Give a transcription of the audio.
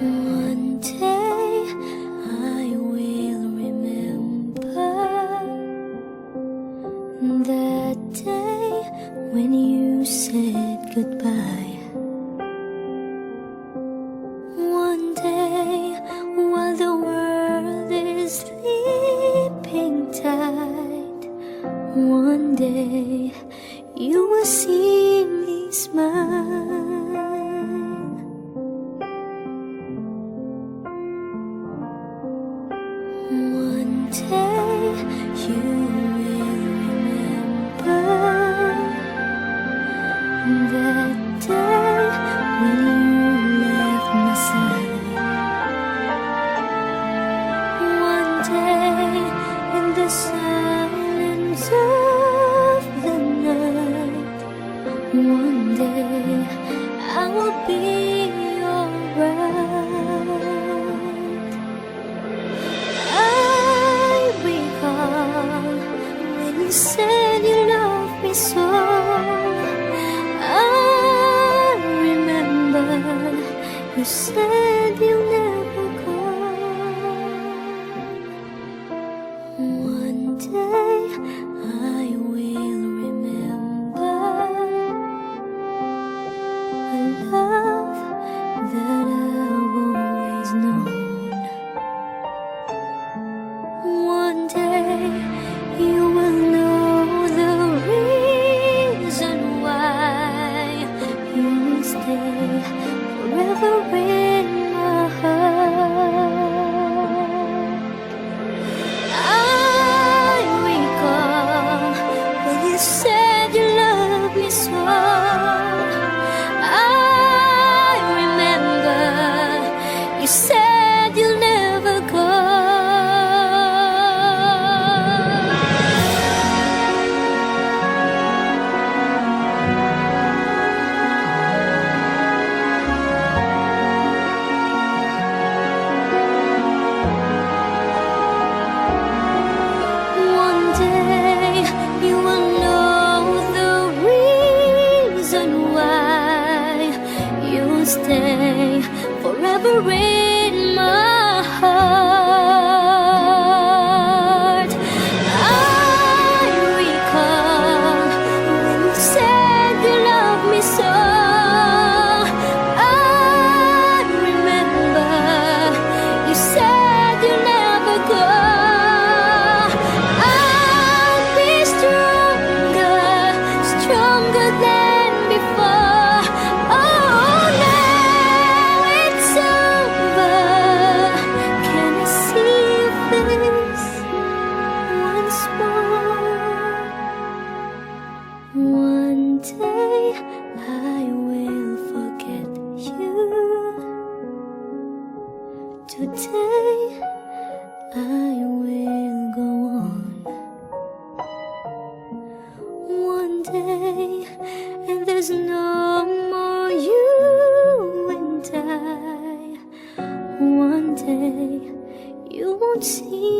One day I will remember that day when you said goodbye. One day while the world is sleeping tight, one day you will see me smile. One day you will remember that day when you left my side. One day in the silence of the night, one day I will be alright. You said you loved me so. I remember you said you'll never go. One day I will remember a love that I've always known. One day you will know the reason why you stay forever in my heart. I recall when you said you loved me so. I remember you said you'll never go. You will know the reason why you'll stay forever in my heart. I recall when you said you loved me so. I remember you said you'll never go. Stronger than before. Oh, now it's over. Can I see your face once more? One day I will forget you. Today I will go on. One day, and there's no more you and I. One day, you won't see